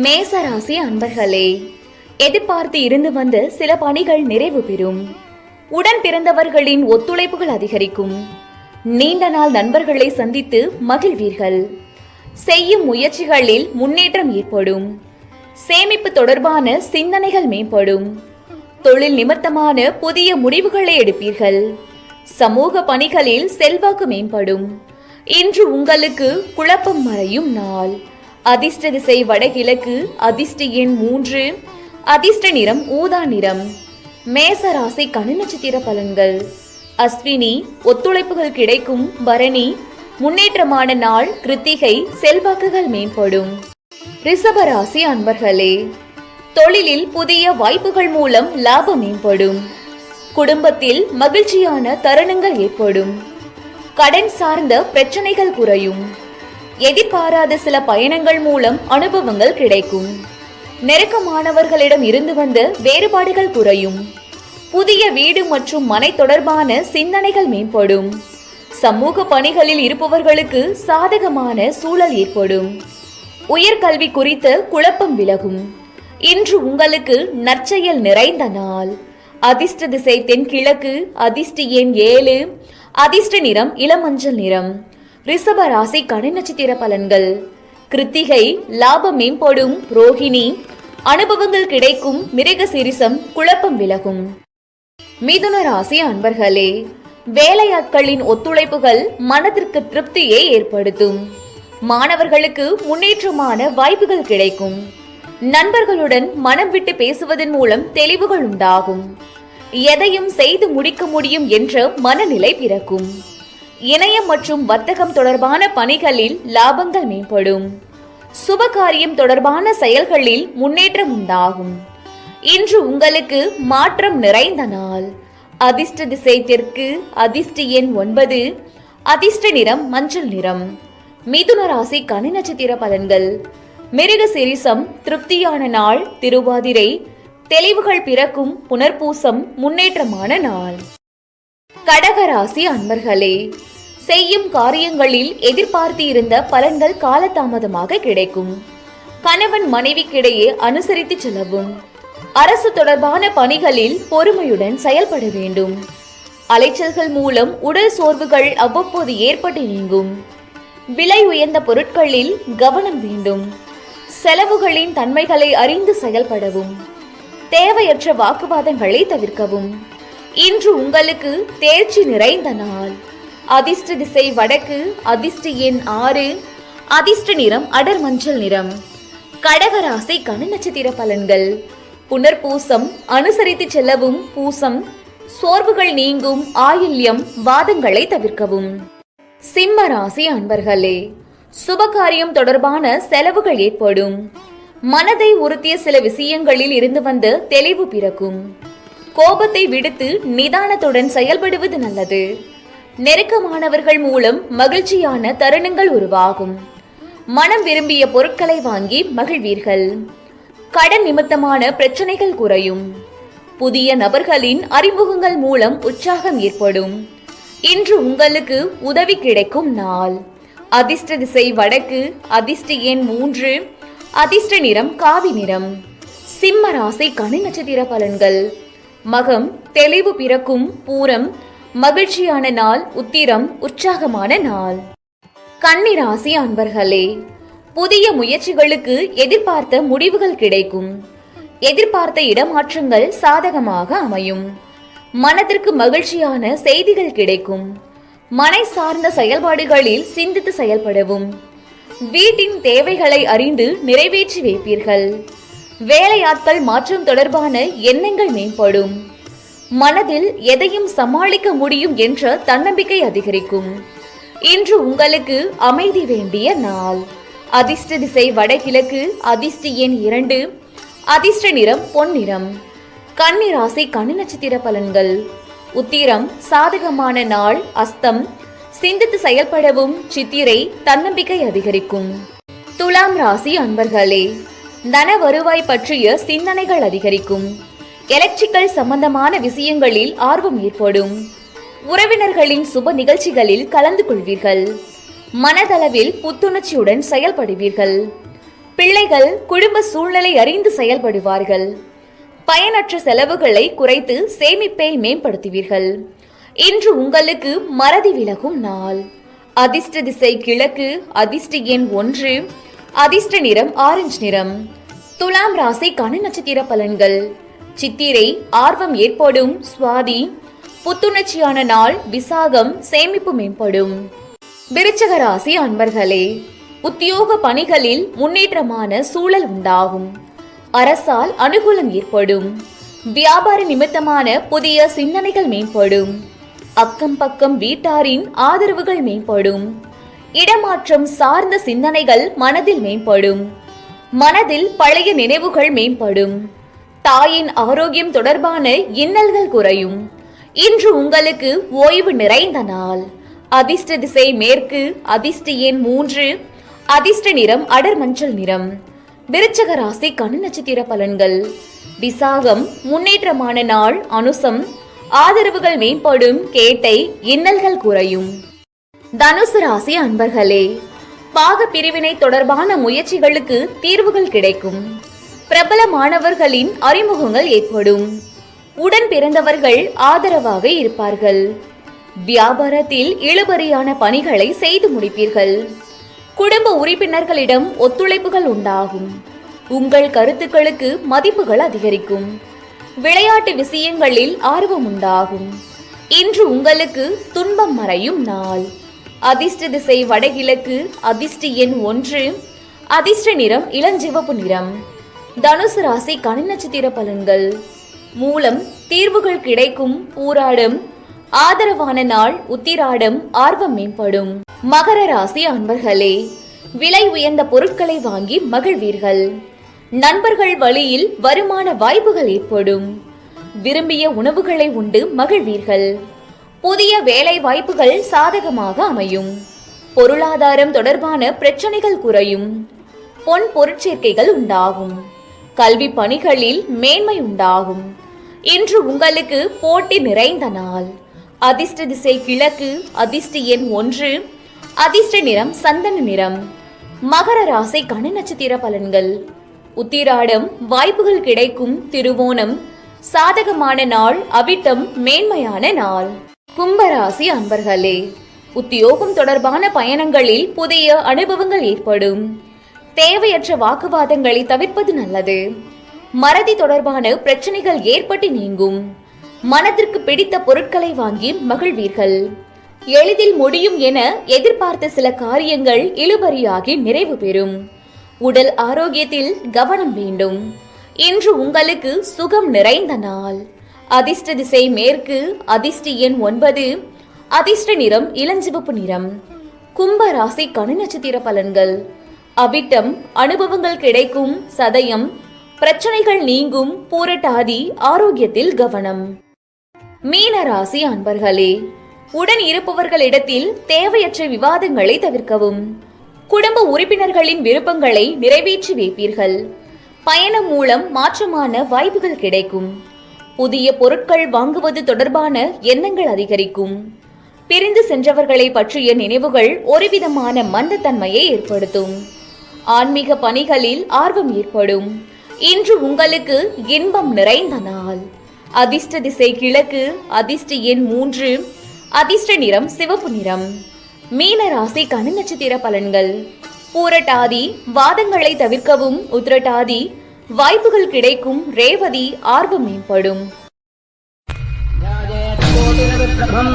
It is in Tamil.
மேசராசி அன்பர்களே, எதிர்பார்த்து இருந்து வந்த சில பணிகள் நிறைவு பெறும். உடன் பிறந்தவர்களின் ஒத்துழைப்புகள் அதிகரிக்கும். நீண்ட நாள் நண்பர்களை சந்தித்து மகிழ்வீர்கள். செய்யும் முயற்சிகளில் முன்னேற்றம் ஏற்படும். சேமிப்பு தொடர்பான சிந்தனைகள் மேம்படும். தொழில் நிமித்தமான புதிய முடிவுகளை எடுப்பீர்கள். சமூக பணிகளில் செல்வாக்கு மேம்படும். இன்று உங்களுக்கு குழப்பம் மறையும் நாள். அதிர்ஷ்ட திசை வடகிழக்கு. அதிர்ஷ்ட எண் 3. அதிர்ஷ்ட நிறம் ஊதா நிறம். மேசராசிக்கான நட்சத்திர பலன்கள். அஸ்வினி ஒத்துழைப்புகள் கிடைக்கும். பரணி முன்னேற்றமான நாள். கிருத்திகை செல்வாக்குகள் மேம்படும். ரிஷபராசி அன்பர்களே, தொழிலில் புதிய வாய்ப்புகள் மூலம் லாபம் மேம்படும். குடும்பத்தில் மகிழ்ச்சியான தருணங்கள் ஏற்படும். கடன் சார்ந்த பிரச்சனைகள் குறையும். எதிர்பாராத சில பயணங்கள் மூலம் அனுபவங்கள் கிடைக்கும். நெருக்கமானவர்களிடம் இருந்து வந்த வேறுபாடுகள் குறையும். புதிய வீடு மற்றும் மனை தொடர்பான சிந்தனைகள் மேம்படும். சமூக பணிகளில் இருப்பவர்களுக்கு சாதகமான சூழல் ஏற்படும். உயர்கல்வி குறித்த குழப்பம் விலகும். இன்று உங்களுக்கு நற்செயல் நிறைந்த நாள். அதிர்ஷ்ட திசை தென்கிழக்கு. அதிர்ஷ்ட எண் 7. அதிர்ஷ்ட நிறம் இளமஞ்சள் நிறம். ரிஷப ராசிக்கான நட்சத்திர பலன்கள். கிருத்திகை லாபம் மேம்படும். ரோஹிணி அனுபவங்கள் கிடைக்கும். மிருகசீரிஷம் குழப்பம் விலகும். மிதுன ராசி அன்பர்களே, வேலையாட்களின் ஒத்துழைப்புகள் மனதிற்கு திருப்தியை ஏற்படுத்தும். மாணவர்களுக்கு முன்னேற்றமான வாய்ப்புகள் கிடைக்கும். நண்பர்களுடன் மனம் விட்டு பேசுவதன் மூலம் தெளிவுகள் உண்டாகும். எதையும் செய்து முடிக்க முடியும் என்ற மனநிலை பிறக்கும். இணையம் மற்றும் வர்த்தகம் தொடர்பான பணிகளில் லாபங்கள் மேம்படும். சுபகாரியம் தொடர்பான செயல்களில் முன்னேற்றம் உண்டாகும். இன்று உங்களுக்கு மாற்றம் நிறைந்த நாள். அதிர்ஷ்ட திசை தெற்கு. அதிர்ஷ்ட எண் 9. அதிர்ஷ்ட நிறம் மஞ்சள் நிறம். மிதுன ராசிக்கான நட்சத்திர பலன்கள். மிருகசீரிஷம் திருப்தியான நாள். திருவாதிரை தெளிவுகள் பிறக்கும். புனர்பூசம் முன்னேற்றமான நாள். கடகராசி அன்பர்களே, செய்யும் காரியங்களில் எதிர்பார்த்து இருந்த பலன்கள் காலதாமதமாக கிடைக்கும். கணவன் மனைவிக்கிடையே அனுசரித்து செல்லவும். அரசு தொடர்பான பணிகளில் பொறுமையுடன் செயல்பட வேண்டும். அலைச்சல்கள் மூலம் உடல் சோர்வுகள் அவ்வப்போது ஏற்பட்டு நீங்கும். விலை உயர்ந்த பொருட்களில் கவனம் வேண்டும். செலவுகளின் தன்மைகளை அறிந்து செயல்படவும். தேவையற்ற வாக்குவாதங்களை தவிர்க்கவும். இன்று உங்களுக்கு தேர்ச்சி நிறைந்த நாள். அதிர்ஷ்ட திசை வடக்கு. அதிர்ஷ்ட எண் 6. அதிர்ஷ்ட நிறம் அடர் மஞ்சள் நிறம். கடகராசிக்கான நட்சத்திர பலன்கள். புனர்பூசம் அனுசரித்து செல்லவும். பூசம் சோர்வுகள் நீங்கும். ஆயில்யம் வாதங்களை தவிர்க்கவும். சிம்ம ராசி அன்பர்களே, சுபகாரியம் தொடர்பான செலவுகள் ஏற்படும். மனதை உறுத்திய சில விஷயங்களில் இருந்து வந்து தெளிவு பிறக்கும். கோபத்தை விடுத்து நிதானத்துடன் செயல்படுவது நல்லது. நெருக்கமானவர்கள் மூலம் மகிழ்ச்சியான தருணங்கள் உருவாகும். மனம் விரும்பிய பொருட்களை வாங்கி மகிழ்வீர்கள். கடன் நிமித்தமான பிரச்சனைகள் குறையும். புதிய நபர்களின் அறிமுகங்கள் மூலம் உற்சாகம் ஏற்படும். இன்று உங்களுக்கு உதவி கிடைக்கும் நாள். அதிர்ஷ்ட திசை வடக்கு. அதிர்ஷ்ட எண் 3. அதிர்ஷ்ட நிறம் காவி நிறம். சிம்ம ராசிக்கான நட்சத்திர பலன்கள். மகம் தெளிவு பிறக்கும். பூரம் மகிழ்ச்சியான நாள். உத்திரம் உற்சாகமான நாள். கன்னி ராசி அன்பர்களே, புதிய முயற்சிகளுக்கு எதிர்பார்த்த முடிவுகள் கிடைக்கும். எதிர்பார்த்த இடமாற்றங்கள் சாதகமாக அமையும். மனதிற்கு மகிழ்ச்சியான செய்திகள் கிடைக்கும். மனை சார்ந்த செயல்பாடுகளில் சிந்தித்து செயல்படவும். வீட்டின் தேவைகளை அறிந்து நிறைவேற்றி வைப்பீர்கள். வேலையாட்கள் மாற்றம் தொடர்பான எண்ணங்கள் மேம்படும். மனதில் எதையும் சமாளிக்க முடியும் என்ற தன்னம்பிக்கை அதிகரிக்கும். இன்று உங்களுக்கு அமைதி வேண்டிய நாள். அதிர்ஷ்ட திசை வடகிழக்கு. அதிர்ஷ்ட எண் 2. அதிர்ஷ்ட நிறம் பொன்னிறம். கன்னி ராசிக்கான நட்சத்திர பலன்கள். உத்திரம் சாதகமான நாள். அஸ்தம் சிந்தித்து செயல்படவும். சித்திரை தன்னம்பிக்கை அதிகரிக்கும். துலாம் ராசி அன்பர்களே, தன வருவாய் பற்றிய சிந்தனைகள் அதிகரிக்கும். எலக்ட்ரிக்கல் சம்பந்தமான விஷயங்களில் ஆர்வம் ஏற்படும். உறவினர்களின் சுப நிகழ்ச்சிகளில் கலந்து கொள்வீர்கள். மனதளவில் புத்துணர்ச்சியுடன் செயல்படுவீர்கள். பிள்ளைகள் குடும்ப சூழ்நிலை அறிந்து செயல்படுவார்கள். பயனற்ற செலவுகளை குறைத்து சேமிப்பை மேம்படுத்துவீர்கள். இன்று உங்களுக்கு மறதி விலகும் நாள். அதிர்ஷ்ட திசை கிழக்கு. அதிர்ஷ்ட எண் 1. அதிர்ஷ்ட நிறம் ஆரஞ்சு நிறம். துலாம் ராசிக்கான நட்சத்திர பலன்கள். சித்திரை ஆர்வம் ஏற்படும். சுவாதி புத்துணர்ச்சியான நாள். விசாகம் சேமிப்பு மேம்படும். விருச்சிக ராசி அன்பர்களே, உத்தியோக பணிகளில் முன்னேற்றமான சூழல் உண்டாகும். அரசால் அனுகூலம் ஏற்படும். வியாபார நிமித்தமான புதிய சிந்தனைகள் மேம்படும். அக்கம் பக்கம் வீட்டாரின் ஆதரவுகள் மேம்படும். இடமாற்றம் சார்ந்த சிந்தனைகள் மனதில் மேம்படும். மனதில் பழைய நினைவுகள் மேம்படும். தாயின் ஆரோக்கியம் தொடர்பான இன்னல்கள் குறையும். இன்று உங்களுக்கு ஓய்வு நிறைந்த நாள். அதிர்ஷ்ட திசை மேற்கு. அதிர்ஷ்ட எண் 3. அதிர்ஷ்ட நிறம் அடர் மஞ்சள் நிறம். விருச்சிக ராசிக்கான நட்சத்திர பலன்கள். விசாகம் முன்னேற்றமான நாள். அனுசம் ஆதரவுகள் மேம்படும். கேட்டை இன்னல்கள் குறையும். தனுசு ராசி அன்பர்களே, பாக பிரிவினை தொடர்பான முயற்சிகளுக்கு தீர்வுகள் கிடைக்கும். பிரபலமானவர்களின் அறிமுகங்கள் ஏற்படும். உடன் பிறந்தவர்கள் ஆதரவாக இருப்பார்கள். வியாபாரத்தில் இழுபறியான பணிகளை செய்து முடிப்பீர்கள். குடும்ப உறுப்பினர்களிடம் ஒத்துழைப்புகள் உண்டாகும். உங்கள் கருத்துக்களுக்கு மதிப்புகள் அதிகரிக்கும். விளையாட்டு விஷயங்களில் ஆர்வம் உண்டாகும். இன்று உங்களுக்கு துன்பம் மறையும் நாள். அதிர்ஷ்ட திசை வடகிழக்கு. அதிர்ஷ்ட எண் 1. அதிர்ஷ்ட நிறம் இளஞ்சிவப்பு நிறம். தனுசு ராசிக்கான நட்சத்திர பலன்கள். மூலம் தீர்வுகள் கிடைக்கும். பூராடம் ஆதரவான நாள். உத்திராடம் ஆர்வம் மேம்படும். மகர ராசி அன்பர்களே, விலை உயர்ந்த பொருட்களை வாங்கி மகிழ்வீர்கள். நண்பர்கள் வழியில் வருமான வாய்ப்புகள் ஏற்படும். விரும்பிய உணவுகளை உண்டு மகிழ்வீர்கள். புதிய வேலை வாய்ப்புகள் சாதகமாக அமையும். பொருளாதாரம் தொடர்பான பிரச்சனைகள் குறையும். பொன் பொருட்சேர்க்கைகள் உண்டாகும். கல்வி பணிகளில் மேன்மை உண்டாகும். இன்று உங்களுக்கு போட்டி நிறைந்த நாள். அதிர்ஷ்ட திசை கிழக்கு. அதிர்ஷ்ட எண் 1. அதிர்ஷ்ட நிறம் சந்தன நிறம். மகர ராசிக்கான நட்சத்திர பலன்கள். உத்திராடம் வாய்ப்புகள் கிடைக்கும். திருவோணம் சாதகமான நாள். அவிட்டம் மேன்மையான நாள். கும்பராசி அன்பர்களே, உத்தியோகம் தொடர்பான பயணங்களில் புதிய அனுபவங்கள் ஏற்படும். தேவையற்ற வாக்குவாதங்களை தவிர்ப்பது நல்லது. மறதி தொடர்பான பிரச்சனைகள் ஏற்பட்டு நீங்கும். மனதிற்கு பிடித்த பொருட்களை வாங்கி மகிழ்வீர்கள். எளிதில் முடியும் என எதிர்பார்த்த சில காரியங்கள் இழுபறியாகி நிறைவு பெறும். உடல் ஆரோக்கியத்தில் கவனம் வேண்டும். இன்று உங்களுக்கு சுகம் நிறைந்த நாள். அதிர்ஷ்ட திசை மேற்கு. அதிர்ஷ்ட எண் 9. அதிர்ஷ்ட நிறம் இளஞ்சிவப்பு நிறம். கும்ப ராசிக்கான நட்சத்திர பலன்கள். அவிட்டம் அனுபவங்கள் கிடைக்கும். சதயம் பிரச்சனைகள் நீங்கும். பூரட்டாதி ஆரோக்கியத்தில் கவனம். மீன ராசி அன்பர்களே, உடன் இருப்பவர்களிடத்தில் தேவையற்ற விவாதங்களை தவிர்க்கவும். குடும்ப உறுப்பினர்களின் விருப்பங்களை நிறைவேற்றி வைப்பீர்கள். பயணம் மூலம் மாற்றமான வாய்ப்புகள் கிடைக்கும். புதிய பொருட்கள் வாங்குவது தொடர்பான எண்ணங்கள் அதிகரிக்கும். பிரிந்து சென்றவர்களை பற்றிய நினைவுகள் ஒருவிதமான மந்தத்தன்மையை ஏற்படுத்தும். ஆன்மீக பணிகளில் ஆர்வம் ஏற்படும். இன்று உங்களுக்கு இன்பம் நிறைந்த நாள். அதிர்ஷ்ட திசை கிழக்கு. அதிர்ஷ்ட எண் 3. அதிர்ஷ்ட நிறம் சிவப்பு நிறம். மீன ராசிக்கான நட்சத்திர பலன்கள். பூரட்டாதி வாதங்களை தவிர்க்கவும். உத்திரட்டாதி வாய்ப்புகள் கிடைக்கும். ரேவதி ஆர்வம் மேம்படும். பிரபம்